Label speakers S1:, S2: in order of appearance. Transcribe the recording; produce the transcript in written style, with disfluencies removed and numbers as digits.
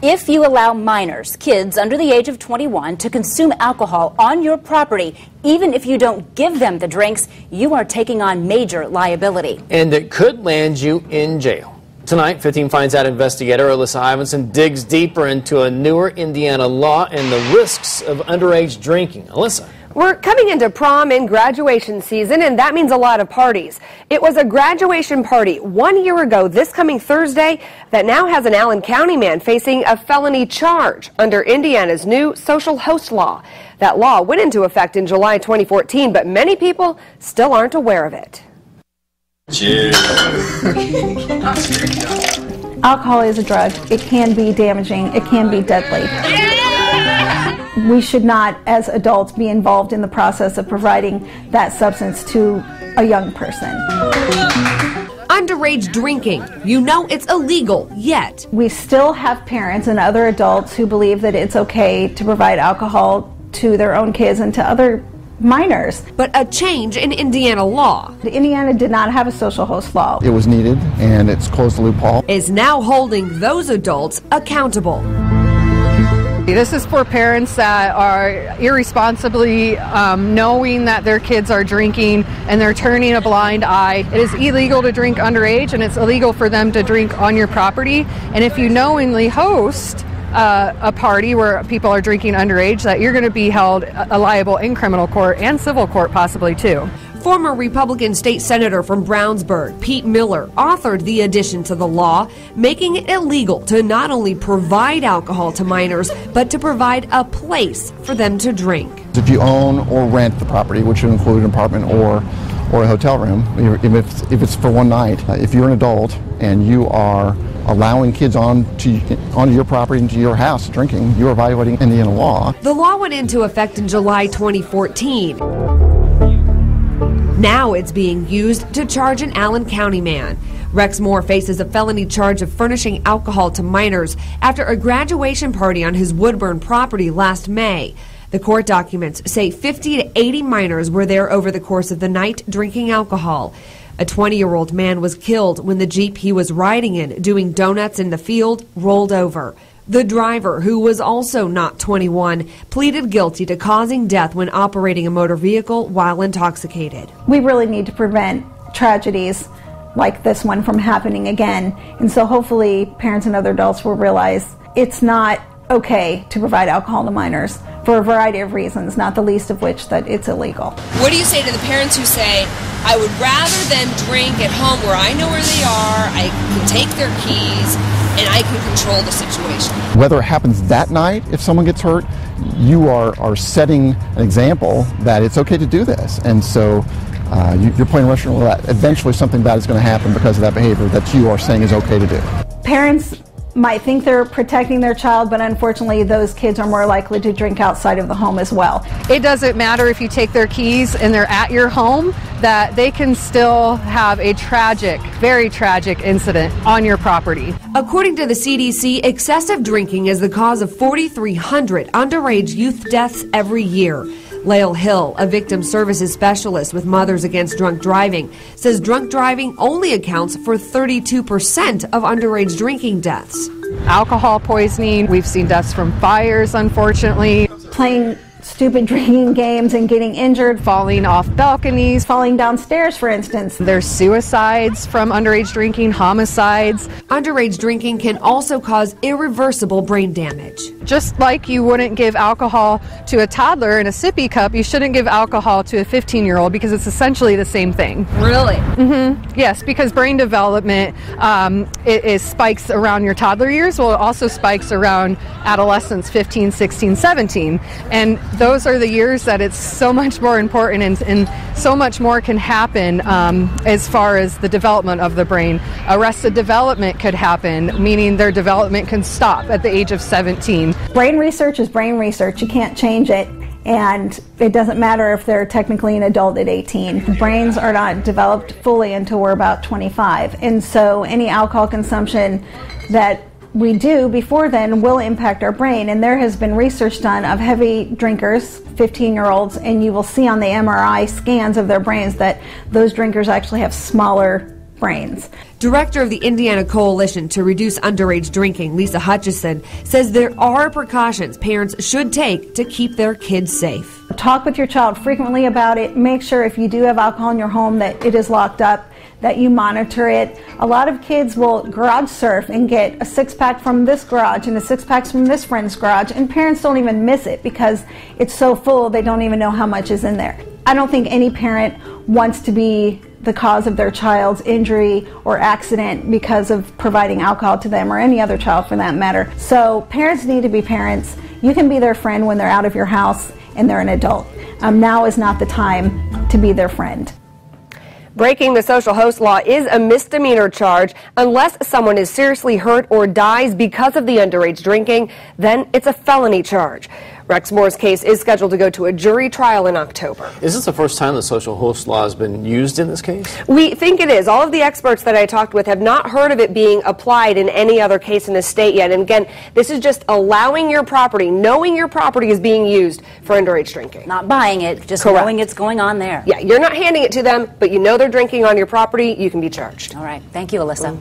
S1: If you allow minors, kids under the age of 21, to consume alcohol on your property, even if you don't give them the drinks, you are taking on major liability.
S2: And it could land you in jail. Tonight, 15 Finds Out investigator Alyssa Ivanson digs deeper into a newer Indiana law and the risks of underage drinking. Alyssa.
S3: We're coming into prom and graduation season, and that means a lot of parties. It was a graduation party 1 year ago this coming Thursday that now has an Allen County man facing a felony charge under Indiana's new social host law. That law went into effect in July 2014, but many people still aren't aware of it.
S4: Cheers.
S5: Alcohol is a drug. It can be damaging. It can be deadly. We should not, as adults, be involved in the process of providing that substance to a young person.
S3: Underage drinking. You know it's illegal, yet
S5: We still have parents and other adults who believe that it's okay to provide alcohol to their own kids and to other minors.
S3: But a change in Indiana law.
S5: Indiana did not have a social host law.
S6: It was needed, and it's closed the loophole.
S3: Is now holding those adults accountable.
S7: This is for parents that are irresponsibly knowing that their kids are drinking and they're turning a blind eye. It is illegal to drink underage, and it's illegal for them to drink on your property. And if you knowingly host a party where people are drinking underage, that you're going to be held liable in criminal court and civil court possibly too.
S3: Former Republican state senator from Brownsburg, Pete Miller, authored the addition to the law, making it illegal to not only provide alcohol to minors, but to provide a place for them to drink.
S6: If you own or rent the property, which would include an apartment or a hotel room, if it's for one night, if you're an adult and you are allowing kids onto your property, into your house drinking, you are violating Indiana law.
S3: The law went into effect in July 2014. Now it's being used to charge an Allen County man. Rex Moore faces a felony charge of furnishing alcohol to minors after a graduation party on his Woodburn property last May. The court documents say 50 to 80 minors were there over the course of the night drinking alcohol. A 20-year-old man was killed when the Jeep he was riding in, doing donuts in the field, rolled over. The driver, who was also not 21, pleaded guilty to causing death when operating a motor vehicle while intoxicated.
S5: We really need to prevent tragedies like this one from happening again. And so hopefully parents and other adults will realize it's not okay to provide alcohol to minors for a variety of reasons, not the least of which that it's illegal.
S8: What do you say to the parents who say, I would rather them drink at home where I know where they are, I can take their keys, and I can control the situation?
S6: Whether it happens that night, if someone gets hurt, you are setting an example that it's okay to do this. And so you're playing Russian roulette. Eventually something bad is going to happen because of that behavior that you are saying is okay to do.
S5: Parents might think they're protecting their child, but unfortunately those kids are more likely to drink outside of the home as well.
S7: It doesn't matter if you take their keys and they're at your home, that they can still have a tragic, very tragic incident on your property.
S3: According to the CDC, excessive drinking is the cause of 4,300 underage youth deaths every year. Lael Hill, a victim services specialist with Mothers Against Drunk Driving, says drunk driving only accounts for 32% of underage drinking deaths.
S7: Alcohol poisoning, we've seen deaths from fires, unfortunately.
S5: Playing stupid drinking games and getting injured,
S7: Falling off balconies,
S5: falling downstairs, for instance.
S7: There's suicides from underage drinking, homicides.
S3: Underage drinking can also cause irreversible brain damage.
S7: Just like you wouldn't give alcohol to a toddler in a sippy cup, you shouldn't give alcohol to a 15-year-old because it's essentially the same thing.
S8: Really?
S7: Mm-hmm. Yes, because brain development it spikes around your toddler years. Well, it also spikes around adolescence, 15, 16, 17. And those are the years that it's so much more important, and so much more can happen as far as the development of the brain. Arrested development could happen, meaning their development can stop at the age of 17.
S5: Brain research is brain research. You can't change it. And it doesn't matter if they're technically an adult at 18. Brains are not developed fully until we're about 25. And so any alcohol consumption that we do before then will impact our brain. And there has been research done of heavy drinkers, 15-year-olds, and you will see on the MRI scans of their brains that those drinkers actually have smaller brains.
S3: Director of the Indiana Coalition to Reduce Underage Drinking, Lisa Hutchison, says there are precautions parents should take to keep their kids safe.
S5: Talk with your child frequently about it. Make sure if you do have alcohol in your home that it is locked up, that you monitor it. A lot of kids will garage surf and get a six-pack from this garage and a six-pack from this friend's garage, and parents don't even miss it because it's so full they don't even know how much is in there. I don't think any parent wants to be the cause of their child's injury or accident because of providing alcohol to them, or any other child for that matter. So parents need to be parents. You can be their friend when they're out of your house and they're an adult. Now is not the time to be their friend.
S9: Breaking the social host law is a misdemeanor charge. Unless someone is seriously hurt or dies because of the underage drinking, then it's a felony charge. Rex Moore's case is scheduled to go to a jury trial in October.
S2: Is this the first time the social host law has been used in this case?
S9: We think it is. All of the experts that I talked with have not heard of it being applied in any other case in the state yet. And again, this is just allowing your property, knowing your property is being used for underage drinking.
S1: Not buying it, just
S9: Correct.
S1: knowing it's going on there.
S9: Yeah, you're not handing it to them, but you know they're drinking on your property, you can be charged.
S1: All right. Thank you, Alyssa.